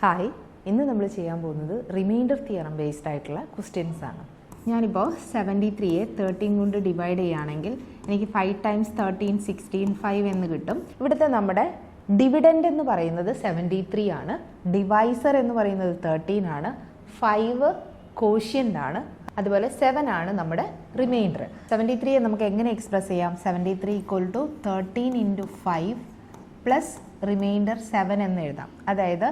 Hi, ഇന്ന് നമ്മൾ ചെയ്യാൻ പോകുന്നത് റിമൈൻഡർ തിയറം ബേസ്ഡ് ആയിട്ടുള്ള ക്വസ്റ്റ്യൻസ് ആണ്. ഞാനിപ്പോൾ 73യെ 13 കൊണ്ട് ഡിവൈഡ് ചെയ്യുകയാണെങ്കിൽ എനിക്ക് 5 × 13 16 5 എന്ന് കിട്ടും. ഇവിടുത്തെ നമ്മുടെ ഡിവിഡൻഡ് എന്ന് പറയുന്നത് 73 ആണ്, ഡിവൈസർ എന്ന് പറയുന്നത് 13 ആണ്, 5 കോഷ്യൻ്റ് ആണ്, അതുപോലെ 7 ആണ് നമ്മുടെ റിമൈൻഡർ. 73യെ നമുക്ക് എങ്ങനെ എക്സ്പ്രസ് ചെയ്യാം? 73 = 13 × 5 പ്ലസ് റിമൈൻഡർ 7 എന്ന് എഴുതാം. അതായത്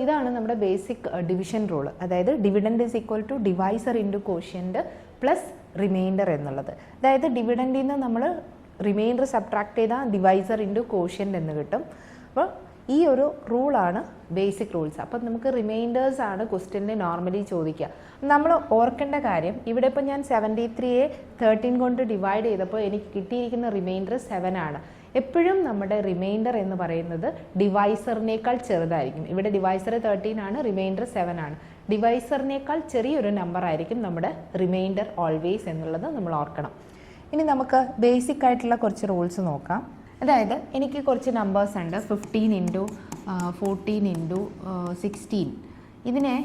ഇതാണ് നമ്മുടെ ബേസിക് ഡിവിഷൻ റൂൾ. അതായത് dividend is equal to divisor into quotient plus remainder എന്നുള്ളത്. അതായത് ഡിവിഡൻഡിൽ നിന്ന് നമ്മൾ റിമൈൻഡർ സബ്ട്രാക്ട് ചെയ്താൽ ഡിവൈസർ ഇൻറ്റു കോഷ്യൻ്റ് എന്ന് കിട്ടും. അപ്പോൾ ഈ ഒരു റൂളാണ് ബേസിക് റൂൾസ്. അപ്പം നമുക്ക് റിമൈൻഡേഴ്സ് ആണ് ക്വസ്റ്റ്യനിൽ നോർമലി ചോദിക്കുക. നമ്മൾ ഓർക്കേണ്ട കാര്യം, ഇവിടെ ഇപ്പോൾ ഞാൻ 73യെ 13 കൊണ്ട് ഡിവൈഡ് ചെയ്തപ്പോൾ എനിക്ക് കിട്ടിയിരിക്കുന്ന റിമൈൻഡർ 7 ആണ്. എപ്പോഴും നമ്മുടെ റിമൈൻഡർ എന്ന് പറയുന്നത് ഡിവൈസറിനേക്കാൾ ചെറുതായിരിക്കും. ഇവിടെ ഡിവൈസർ 13 ആണ്, റിമൈൻഡർ 7 ആണ്. ഡിവൈസറിനേക്കാൾ ചെറിയൊരു നമ്പർ ആയിരിക്കും നമ്മുടെ റിമൈൻഡർ ഓൾവേസ് എന്നുള്ളത് നമ്മൾ ഓർക്കണം. ഇനി നമുക്ക് ബേസിക് ആയിട്ടുള്ള കുറച്ച് റൂൾസ് നോക്കാം. അതായത് എനിക്ക് കുറച്ച് നമ്പേഴ്സ് ഉണ്ട്, 15 × 14 × 16, ഇതിനെ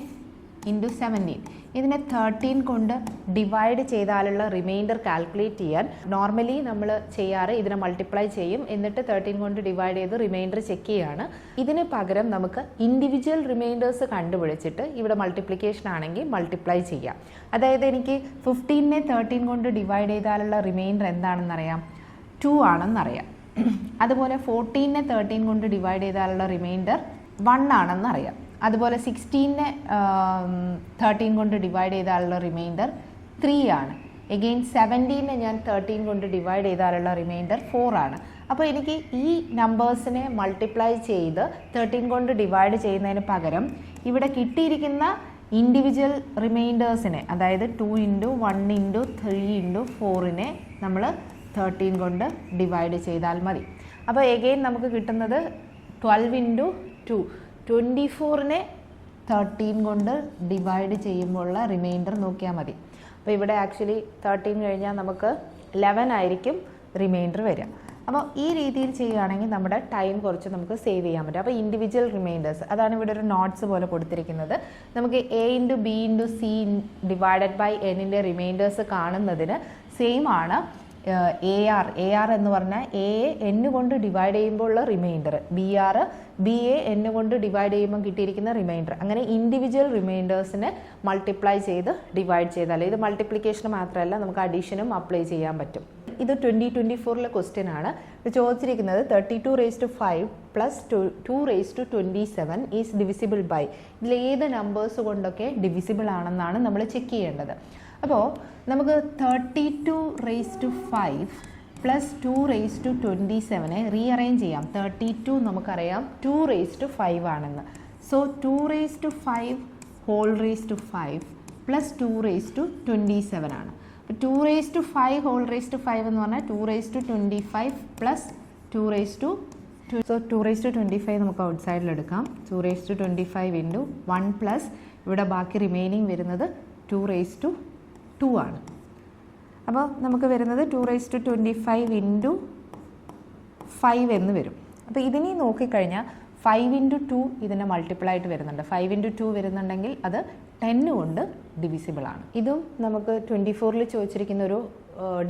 × 17. ഇതിനെ 13 കൊണ്ട് ഡിവൈഡ് ചെയ്താലുള്ള റിമൈൻഡർ കാൽക്കുലേറ്റ് ചെയ്യാൻ നോർമലി നമ്മൾ ചെയ്യാറ് ഇതിനെ മൾട്ടിപ്ലൈ ചെയ്യും, എന്നിട്ട് 13 കൊണ്ട് ഡിവൈഡ് ചെയ്ത് റിമൈൻഡർ ചെക്ക് ചെയ്യാണ്. ഇതിന് പകരം നമുക്ക് ഇൻഡിവിജ്വൽ റിമൈൻഡേഴ്സ് കണ്ടുപിടിച്ചിട്ട് ഇവിടെ മൾട്ടിപ്ലിക്കേഷൻ ആണെങ്കിൽ മൾട്ടിപ്ലൈ ചെയ്യാം. അതായത് എനിക്ക് 15നെ 13 കൊണ്ട് ഡിവൈഡ് ചെയ്താലുള്ള റിമൈൻഡർ എന്താണെന്നറിയാം, 2 ആണെന്നറിയാം. അതുപോലെ 14നെ 13 കൊണ്ട് ഡിവൈഡ് ചെയ്താലുള്ള റിമൈൻഡർ 1 ആണെന്നറിയാം. അതുപോലെ 16നെ 13 കൊണ്ട് ഡിവൈഡ് ചെയ്താലുള്ള റിമൈൻഡർ 3 ആണ്. എഗെയിൻ 17നെ ഞാൻ 13 കൊണ്ട് ഡിവൈഡ് ചെയ്താലുള്ള റിമൈൻഡർ 4 ആണ്. അപ്പോൾ എനിക്ക് ഈ നമ്പേഴ്സിനെ മൾട്ടിപ്ലൈ ചെയ്ത് 13 കൊണ്ട് ഡിവൈഡ് ചെയ്യുന്നതിന് പകരം ഇവിടെ കിട്ടിയിരിക്കുന്ന ഇൻഡിവിജ്വൽ റിമൈൻഡേഴ്സിനെ, അതായത് 2 × 1 × 3 × 4നെ നമ്മൾ 13 കൊണ്ട് ഡിവൈഡ് ചെയ്താൽ മതി. അപ്പോൾ എഗെയിൻ നമുക്ക് കിട്ടുന്നത് 12 × 2 24നെ 13 കൊണ്ട് ഡിവൈഡ് ചെയ്യുമ്പോഴുള്ള റിമൈൻഡർ നോക്കിയാൽ മതി. അപ്പോൾ ഇവിടെ ആക്ച്വലി 13 കഴിഞ്ഞാൽ നമുക്ക് 11 ആയിരിക്കും റിമൈൻഡർ വരിക. അപ്പോൾ ഈ രീതിയിൽ ചെയ്യുകയാണെങ്കിൽ നമ്മുടെ ടൈം കുറച്ച് നമുക്ക് സേവ് ചെയ്യാൻ പറ്റും. അപ്പോൾ ഇൻഡിവിജ്വൽ റിമൈൻഡേഴ്സ്, അതാണ് ഇവിടെ ഒരു നോട്ട്സ് പോലെ കൊടുത്തിരിക്കുന്നത്. നമുക്ക് A × B × C divided by Nൻ്റെ റിമൈൻഡേഴ്സ് കാണുന്നതിന് സെയിം ആണ് AR എന്ന് പറഞ്ഞാൽ എയെ N കൊണ്ട് ഡിവൈഡ് ചെയ്യുമ്പോൾ ഉള്ള റിമൈൻഡർ, BA N കൊണ്ട് ഡിവൈഡ് ചെയ്യുമ്പോൾ കിട്ടിയിരിക്കുന്ന റിമൈൻഡർ. അങ്ങനെ ഇൻഡിവിജ്വൽ റിമൈൻഡേഴ്സിനെ മൾട്ടിപ്ലൈ ചെയ്ത് ഡിവൈഡ് ചെയ്താൽ, ഇത് മൾട്ടിപ്ലിക്കേഷൻ മാത്രമല്ല നമുക്ക് അഡീഷനും അപ്ലൈ ചെയ്യാൻ പറ്റും. ഇത് 2024 ക്വസ്റ്റ്യൻ ആണ്. ഇത് ചോദിച്ചിരിക്കുന്നത് 32⁵5 പ്ലസ് 2⁻27 ഈസ് ഡിവിസിബിൾ ബൈ. ഇതിൽ ഏത് നമ്പേഴ്സ് കൊണ്ടൊക്കെ ഡിവിസിബിൾ ആണെന്നാണ് നമ്മൾ ചെക്ക് ചെയ്യേണ്ടത്. അപ്പോൾ നമുക്ക് 32⁵5 പ്ലസ് 2⁻27നെ റീഅറേഞ്ച് ചെയ്യാം. 32 നമുക്കറിയാം 2⁵5 ആണെന്ന്. സോ 2⁵5 പ്ലസ് 2⁻27 ആണ്. അപ്പോൾ 2⁵5 എന്ന് പറഞ്ഞാൽ 2⁻25 പ്ലസ് 2⁻2. സോ 2⁻25 നമുക്ക് ഔട്ട് സൈഡിൽ എടുക്കാം. 2⁻25 × 1 പ്ലസ് ഇവിടെ ബാക്കി റിമൈനിങ് വരുന്നത് 2⁻2 ആണ്. അപ്പോൾ നമുക്ക് വരുന്നത് 2⁻25 × 5 എന്ന് വരും. അപ്പോൾ ഇതിനെ നോക്കിക്കഴിഞ്ഞാൽ 5 × 2 ഇതിൻ്റെ മൾട്ടിപ്പിൾ ആയിട്ട് വരുന്നുണ്ട്. 5 × 2 വരുന്നുണ്ടെങ്കിൽ അത് 10 കൊണ്ട് ഡിവിസിബിൾ ആണ്. ഇതും നമുക്ക് 24 ചോദിച്ചിരിക്കുന്ന ഒരു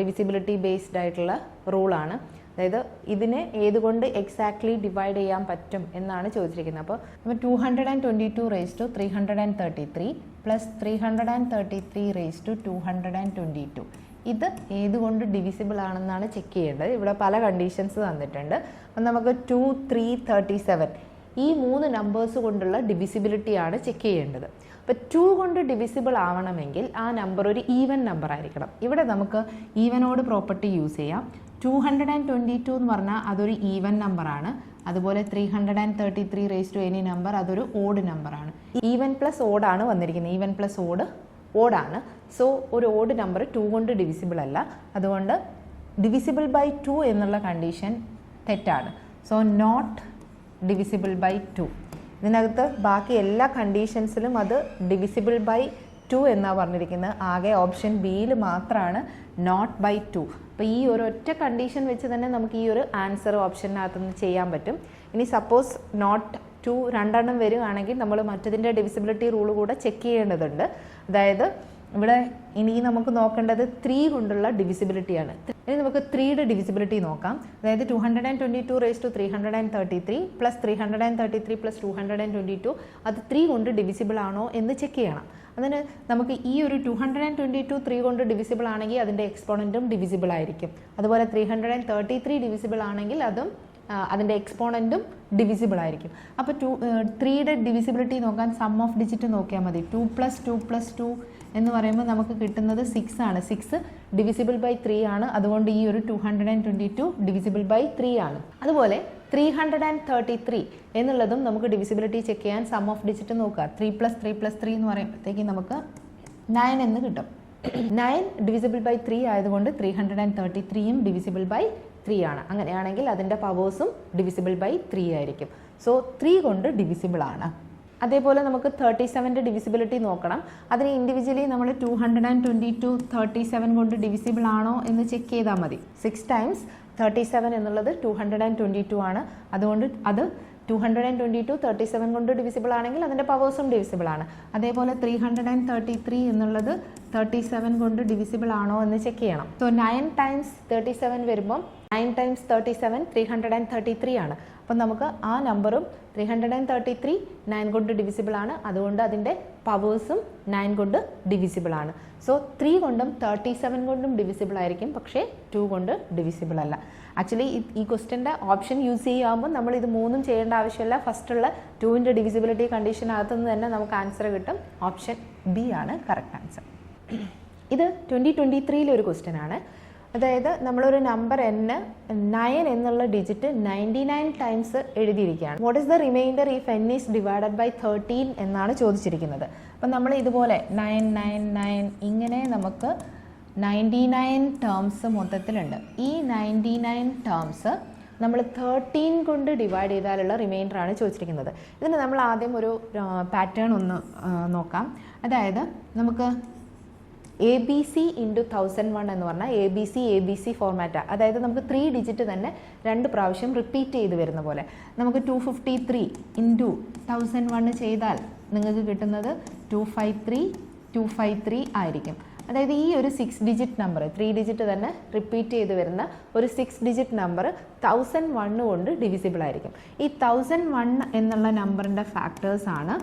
ഡിവിസിബിലിറ്റി ബേസ്ഡ് ആയിട്ടുള്ള റൂളാണ്. അതായത് ഇതിനെ ഏതുകൊണ്ട് എക്സാക്ട്ലി ഡിവൈഡ് ചെയ്യാൻ പറ്റും എന്നാണ് ചോദിച്ചിരിക്കുന്നത്. അപ്പോൾ 222⁻333 പ്ലസ് 333⁻222 ഇത് ഏതുകൊണ്ട് ഡിവിസിബിൾ ആണെന്നാണ് ചെക്ക് ചെയ്യേണ്ടത്. ഇവിടെ പല കണ്ടീഷൻസ് തന്നിട്ടുണ്ട്. അപ്പം നമുക്ക് 2, 3, 37 ഈ 3 നമ്പേഴ്സ് കൊണ്ടുള്ള ഡിവിസിബിലിറ്റിയാണ് ചെക്ക് ചെയ്യേണ്ടത്. അപ്പോൾ 2 കൊണ്ട് ഡിവിസിബിൾ ആവണമെങ്കിൽ ആ നമ്പർ ഒരു ഈവൻ നമ്പർ ആയിരിക്കണം. ഇവിടെ നമുക്ക് ഈവനോട് പ്രോപ്പർട്ടി യൂസ് ചെയ്യാം. 222 എന്ന് പറഞ്ഞാൽ അതൊരു ഈവൻ നമ്പറാണ്. അതുപോലെ 333⁻any നമ്പർ അതൊരു ഓഡ് നമ്പറാണ്. ഈവൻ പ്ലസ് ഓഡാണ് വന്നിരിക്കുന്നത്. ഈവൻ പ്ലസ് ഓഡാണ്. സോ ഒരു ഓഡ് നമ്പർ 2 കൊണ്ട് ഡിവിസിബിൾ അല്ല. അതുകൊണ്ട് ഡിവിസിബിൾ ബൈ 2 എന്നുള്ള കണ്ടീഷൻ തെറ്റാണ്. So not divisible by 2. ഇതിനകത്ത് ബാക്കി എല്ലാ കണ്ടീഷൻസിലും അത് ഡിവിസിബിൾ ബൈ 2 എന്നാണ് പറഞ്ഞിരിക്കുന്നത്. ആകെ ഓപ്ഷൻ ബിയിൽ മാത്രമാണ് നോട്ട് ബൈ 2. അപ്പോൾ ഈ ഒരു ഒറ്റ കണ്ടീഷൻ വെച്ച് തന്നെ നമുക്ക് ഈ ഒരു ആൻസർ ഓപ്ഷനകത്തുനിന്ന് ചെയ്യാൻ പറ്റും. ഇനി സപ്പോസ് നോട്ട് 2 രണ്ടെണ്ണം വരികയാണെങ്കിൽ നമ്മൾ മറ്റതിൻ്റെ ഡിവിസിബിലിറ്റി റൂൾ കൂടെ ചെക്ക് ചെയ്യേണ്ടതുണ്ട്. അതായത് ഇവിടെ ഇനി നമുക്ക് നോക്കേണ്ടത് 3 കൊണ്ടുള്ള ഡിവിസിബിലിറ്റിയാണ്. ഇനി നമുക്ക് 3യുടെ ഡിവിസിബിലിറ്റി നോക്കാം. അതായത് 222 പ്ലസ് 333 പ്ലസ് 222 അത് 3 കൊണ്ട് ഡിവിസിബിൾ ആണോ എന്ന് ചെക്ക് ചെയ്യണം. അതിന് നമുക്ക് ഈ ഒരു 222 3 കൊണ്ട് ഡിവിസിബിൾ ആണെങ്കിൽ അതിൻ്റെ എക്സ്പോണൻറ്റും ഡിവിസിബിൾ ആയിരിക്കും. അതുപോലെ 333 ഡിവിസിബിൾ ആണെങ്കിൽ അതും അതിൻ്റെ എക്സ്പോണൻറ്റും ഡിവിസിബിൾ ആയിരിക്കും. അപ്പോൾ 3യുടെ ഡിവിസിബിലിറ്റി നോക്കാൻ സം ഓഫ് ഡിജിറ്റ് നോക്കിയാൽ മതി. 2 + 2 എന്ന് പറയുമ്പോൾ നമുക്ക് കിട്ടുന്നത് 6 ആണ്. 6 ഡിവിസിബിൾ ബൈ 3 ആണ്. അതുകൊണ്ട് ഈ ഒരു 222 ഡിവിസിബിൾ ബൈ 3 ആണ്. അതുപോലെ 333 എന്നുള്ളതും നമുക്ക് ഡിവിസിബിലിറ്റി ചെക്ക് ചെയ്യാൻ സം ഓഫ് ഡിജിറ്റ് നോക്കുക. 3 + 3 എന്ന് പറയുമ്പോഴത്തേക്ക് നമുക്ക് 9 എന്ന് കിട്ടും. 9 ഡിവിസിബിൾ ബൈ 3 ആയതുകൊണ്ട് 333യും ഡിവിസിബിൾ ബൈ 3 ആണ്. അങ്ങനെയാണെങ്കിൽ അതിൻ്റെ പവേഴ്സും ഡിവിസിബിൾ ബൈ 3 ആയിരിക്കും. സോ 3 കൊണ്ട് ഡിവിസിബിൾ ആണ്. അതേപോലെ നമുക്ക് 37ൻ്റെ ഡിവിസിബിലിറ്റി നോക്കണം. അതിന് ഇൻഡിവിജ്വലി നമ്മൾ 222 37 കൊണ്ട് ഡിവിസിബിൾ ആണോ എന്ന് ചെക്ക് ചെയ്താൽ മതി. 6 ടൈംസ് 37 എന്നുള്ളത് 222 ആണ്. അതുകൊണ്ട് അത് 222 37 കൊണ്ട് ഡിവിസിബിൾ ആണെങ്കിൽ അതിൻ്റെ പവേഴ്സും ഡിവിസിബിൾ ആണ്. അതേപോലെ 333 എന്നുള്ളത് 37 കൊണ്ട് ഡിവിസിബിൾ ആണോ എന്ന് ചെക്ക് ചെയ്യണം. സോ 9 ടൈംസ് 37 വരുമ്പം 9 ടൈംസ് 37 333 ആണ്. അപ്പം നമുക്ക് ആ നമ്പറും 333 9 കൊണ്ട് ഡിവിസിബിൾ ആണ്. അതുകൊണ്ട് അതിൻ്റെ പവേഴ്സും 9 കൊണ്ട് ഡിവിസിബിൾ ആണ്. സോ 3 കൊണ്ടും 37 കൊണ്ടും ഡിവിസിബിൾ ആയിരിക്കും, പക്ഷേ 2 കൊണ്ട് ഡിവിസിബിൾ അല്ല. ആക്ച്വലി ഈ ക്വസ്റ്റ്യൻ്റെ ഓപ്ഷൻ യൂസ് ചെയ്യുമ്പോൾ നമ്മൾ ഇത് മൂന്നും ചെയ്യേണ്ട ആവശ്യമില്ല. ഫസ്റ്റുള്ള 2ൻ്റെ ഡിവിസിബിലിറ്റി കണ്ടീഷനകത്തുനിന്ന് തന്നെ നമുക്ക് ആൻസർ കിട്ടും. ഓപ്ഷൻ ബി ആണ് കറക്റ്റ് ആൻസർ. ഇത് 2023 ഒരു ക്വസ്റ്റ്യൻ ആണ്. അതായത് നമ്മളൊരു നമ്പർ n9 എന്നുള്ള ഡിജിറ്റ് 99 ടൈംസ് എഴുതിയിരിക്കുകയാണ്. What is the remainder if n is divided by 13 എന്നാണ് ചോദിച്ചിരിക്കുന്നത്. അപ്പം നമ്മൾ ഇതുപോലെ 999 ഇങ്ങനെ നമുക്ക് 99 ടേംസ് മൊത്തത്തിലുണ്ട്. ഈ 99 ടേംസ് നമ്മൾ 13 കൊണ്ട് ഡിവൈഡ് ചെയ്താലുള്ള റിമൈൻഡറാണ് ചോദിച്ചിരിക്കുന്നത്. ഇതിന് നമ്മൾ ആദ്യം ഒരു പാറ്റേൺ ഒന്ന് നോക്കാം. അതായത് നമുക്ക് ABC ഇൻറ്റു 1001 എന്ന് പറഞ്ഞാൽ ABC ഫോർമാറ്റാണ്. അതായത് നമുക്ക് 3 ഡിജിറ്റ് തന്നെ 2 പ്രാവശ്യം റിപ്പീറ്റ് ചെയ്ത് വരുന്ന പോലെ. നമുക്ക് 253 ഇൻറ്റു 1001 ചെയ്താൽ നിങ്ങൾക്ക് കിട്ടുന്നത് 253 ആയിരിക്കും. അതായത് ഈ ഒരു 6 ഡിജിറ്റ് നമ്പർ 3 ഡിജിറ്റ് തന്നെ റിപ്പീറ്റ് ചെയ്ത് വരുന്ന ഒരു 6 ഡിജിറ്റ് നമ്പർ 1001 കൊണ്ട് ഡിവിസിബിൾ ആയിരിക്കും. ഈ 1001 എന്നുള്ള നമ്പറിൻ്റെ ഫാക്ടേഴ്സാണ്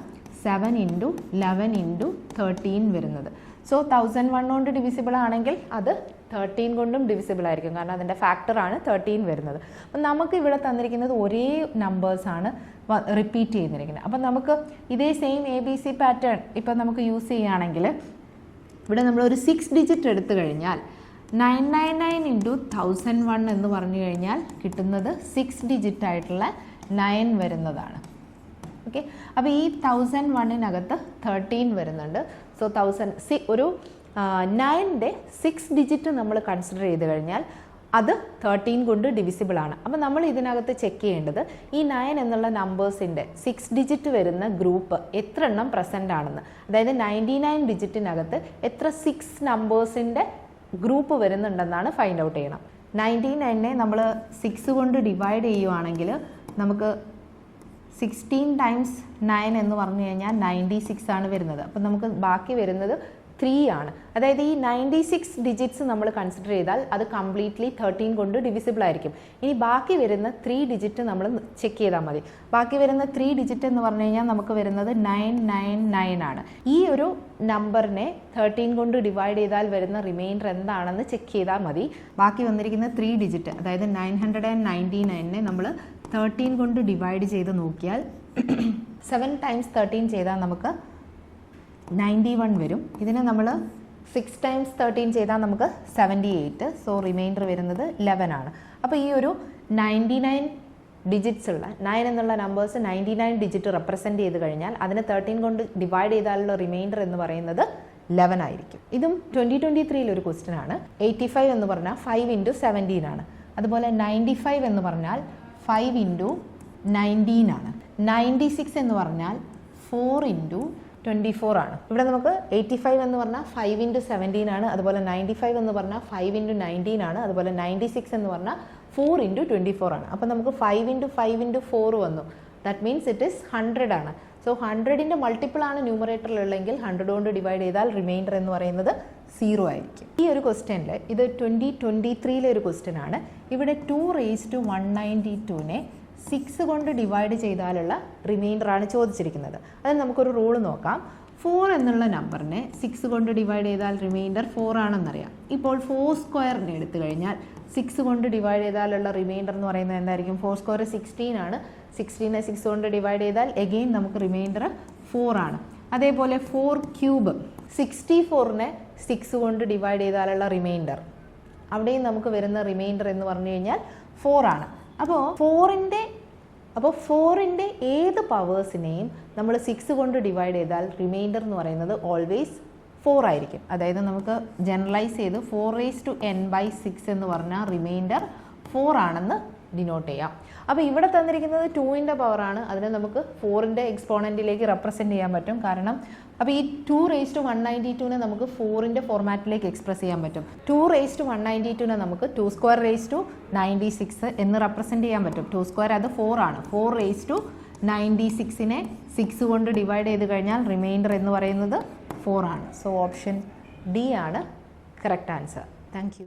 7 ഇൻറ്റു 11 ഇൻറ്റു 13 വരുന്നത്. സോ 1001 കൊണ്ട് ഡിവിസിബിൾ ആണെങ്കിൽ അത് 13 കൊണ്ടും ഡിവിസിബിൾ ആയിരിക്കും, കാരണം അതിൻ്റെ ഫാക്ടറാണ് 13 വരുന്നത്. അപ്പം നമുക്ക് ഇവിടെ തന്നിരിക്കുന്നത് ഒരേ നമ്പേഴ്സാണ് റിപ്പീറ്റ് ചെയ്യുന്നിരിക്കുന്നത്. അപ്പം നമുക്ക് ഇതേ സെയിം ABC പാറ്റേൺ ഇപ്പം നമുക്ക് യൂസ് ചെയ്യുകയാണെങ്കിൽ ഇവിടെ നമ്മളൊരു 6 ഡിജിറ്റ് എടുത്തു കഴിഞ്ഞാൽ 999 ഇൻറ്റു 1001 എന്ന് പറഞ്ഞു കഴിഞ്ഞാൽ കിട്ടുന്നത് 6 ഡിജിറ്റ് ആയിട്ടുള്ള 9 വരുന്നതാണ്. ഓക്കെ, അപ്പോൾ ഈ 1001-നകത്ത് 13 വരുന്നുണ്ട്. സോ 9ൻ്റെ 6 ഡിജിറ്റ് നമ്മൾ കൺസിഡർ ചെയ്ത് കഴിഞ്ഞാൽ അത് 13 കൊണ്ട് ഡിവിസിബിൾ ആണ്. അപ്പോൾ നമ്മൾ ഇതിനകത്ത് ചെക്ക് ചെയ്യേണ്ടത് ഈ 9 എന്നുള്ള നമ്പേഴ്സിൻ്റെ 6 ഡിജിറ്റ് വരുന്ന ഗ്രൂപ്പ് എത്ര എണ്ണം പ്രസൻ്റ് ആണെന്ന്. അതായത് 99 ഡിജിറ്റിനകത്ത് എത്ര 6 നമ്പേഴ്സിൻ്റെ ഗ്രൂപ്പ് വരുന്നുണ്ടെന്നാണ് ഫൈൻഡ് ഔട്ട് ചെയ്യണം. 99നെ നമ്മൾ 6 കൊണ്ട് ഡിവൈഡ് ചെയ്യുവാണെങ്കിൽ നമുക്ക് 16 ടൈംസ് 9 എന്ന് പറഞ്ഞു കഴിഞ്ഞാൽ 96 ആണ് വരുന്നത്. അപ്പം നമുക്ക് ബാക്കി വരുന്നത് 3 ആണ്. അതായത് ഈ 96 ഡിജിറ്റ്സ് നമ്മൾ കൺസിഡർ ചെയ്താൽ അത് കംപ്ലീറ്റ്ലി 13 കൊണ്ട് ഡിവിസിബിൾ ആയിരിക്കും. ഇനി ബാക്കി വരുന്ന 3 ഡിജിറ്റ് നമ്മൾ ചെക്ക് ചെയ്താൽ മതി. ബാക്കി വരുന്ന 3 ഡിജിറ്റ് എന്ന് പറഞ്ഞു കഴിഞ്ഞാൽ നമുക്ക് വരുന്നത് 999 ആണ്. ഈ ഒരു നമ്പറിനെ 13 കൊണ്ട് ഡിവൈഡ് ചെയ്താൽ വരുന്ന റിമൈൻഡർ എന്താണെന്ന് ചെക്ക് ചെയ്താൽ മതി. ബാക്കി വന്നിരിക്കുന്ന 3 ഡിജിറ്റ് അതായത് 999നെ നമ്മൾ 13 കൊണ്ട് ഡിവൈഡ് ചെയ്ത് നോക്കിയാൽ 7 ടൈംസ് 13 ചെയ്താൽ നമുക്ക് 91 വരും. ഇതിനെ നമ്മൾ 6 ടൈംസ് 13 ചെയ്താൽ നമുക്ക് 78. സോ റിമൈൻഡർ വരുന്നത് 11 ആണ്. അപ്പോൾ ഈ ഒരു 99 ഡിജിറ്റ്സ് ഉള്ള 9 എന്നുള്ള നമ്പേഴ്സ് 99 ഡിജിറ്റ് റെപ്രസെൻറ്റ് ചെയ്ത് കഴിഞ്ഞാൽ അതിനെ 13 കൊണ്ട് ഡിവൈഡ് ചെയ്താലുള്ള റിമൈൻഡർ എന്ന് പറയുന്നത് 11 ആയിരിക്കും. ഇതും 2023 ഒരു ക്വസ്റ്റ്യൻ ആണ്. 85 എന്ന് പറഞ്ഞാൽ 5 ഇൻറ്റു 17 ആണ്. അതുപോലെ 95 എന്ന് പറഞ്ഞാൽ 5 ഇൻറ്റു 19 ആണ്. 96 എന്ന് പറഞ്ഞാൽ 4 ഇൻറ്റു 24 ആണ്. ഇവിടെ നമുക്ക് 85 എന്ന് പറഞ്ഞാൽ 5 ഇൻറ്റു 17 ആണ്. അതുപോലെ 95 എന്ന് പറഞ്ഞാൽ 5 ഇൻറ്റു 19 ആണ്. അതുപോലെ 96 എന്ന് പറഞ്ഞാൽ 4 ഇൻറ്റു 24 ആണ്. അപ്പോൾ നമുക്ക് 5 ഇൻറ്റു 5 ഇൻറ്റു 4 വന്നു. ദാറ്റ് മീൻസ് ഇറ്റ് ഈസ് 100 ആണ്. സോ 100ൻ്റെ മൾട്ടിപ്പിൾ ആണ് ന്യൂമറേറ്ററിലുള്ളെങ്കിൽ 100 കൊണ്ട് ഡിവൈഡ് ചെയ്താൽ റിമൈൻഡർ എന്ന് പറയുന്നത് 0 ആയിരിക്കും. ഈ ഒരു ക്വസ്റ്റ്യനിൽ ഇത് 2023 ഒരു ക്വസ്റ്റ്യൻ ആണ്. ഇവിടെ 2⁻192നെ 6 കൊണ്ട് ഡിവൈഡ് ചെയ്താലുള്ള റിമൈൻഡർ ആണ് ചോദിച്ചിരിക്കുന്നത്. അതിന് നമുക്കൊരു റൂൾ നോക്കാം. 4 എന്നുള്ള നമ്പറിനെ 6 കൊണ്ട് ഡിവൈഡ് ചെയ്താൽ റിമൈൻഡർ 4 ആണെന്നറിയാം. ഇപ്പോൾ 4 സ്ക്വയറിനെ എടുത്തു കഴിഞ്ഞാൽ 6 കൊണ്ട് ഡിവൈഡ് ചെയ്താലുള്ള റിമൈൻഡർ എന്ന് പറയുന്നത് എന്തായിരിക്കും? 4 സ്ക്വയർ 16 ആണ്. 16നെ 6 കൊണ്ട് ഡിവൈഡ് ചെയ്താൽ എഗെയിൻ നമുക്ക് റിമൈൻഡർ 4 ആണ്. അതേപോലെ 4 ക്യൂബ് 64നെ 6 കൊണ്ട് ഡിവൈഡ് ചെയ്താലുള്ള റിമൈൻഡർ, അവിടെയും നമുക്ക് വരുന്ന റിമൈൻഡർ എന്ന് പറഞ്ഞു കഴിഞ്ഞാൽ 4 ആണ്. അപ്പോൾ 4ൻ്റെ ഏത് പവേഴ്സിനെയും നമ്മൾ 6 കൊണ്ട് ഡിവൈഡ് ചെയ്താൽ റിമൈൻഡർ എന്ന് പറയുന്നത് ഓൾവേസ് 4 ആയിരിക്കും. അതായത് നമുക്ക് ജനറലൈസ് ചെയ്ത് 4n/6 എന്ന് പറഞ്ഞാൽ റിമൈൻഡർ 4 ആണെന്ന് ഡിനോട്ട് ചെയ്യാം. അപ്പോൾ ഇവിടെ തന്നിരിക്കുന്നത് 2ൻ്റെ പവറാണ്. അതിനെ നമുക്ക് 4ൻ്റെ എക്സ്പോണൻറ്റിലേക്ക് റെപ്രസെൻറ്റ് ചെയ്യാൻ പറ്റും. കാരണം അപ്പോൾ ഈ 2⁻192നെ നമുക്ക് 4ൻ്റെ ഫോർമാറ്റിലേക്ക് എക്സ്പ്രസ് ചെയ്യാൻ പറ്റും. 2⁻192നെ നമുക്ക് 2² എന്ന് റെപ്രസെൻറ്റ് ചെയ്യാൻ പറ്റും. 2² അത് 4 ആണ്. 4⁻96നെ 6 കൊണ്ട് ഡിവൈഡ് ചെയ്ത് കഴിഞ്ഞാൽ റിമൈൻഡർ എന്ന് പറയുന്നത് 4 ആണ്. സോ ഓപ്ഷൻ ഡി ആണ് കറക്റ്റ് ആൻസർ. Thank you.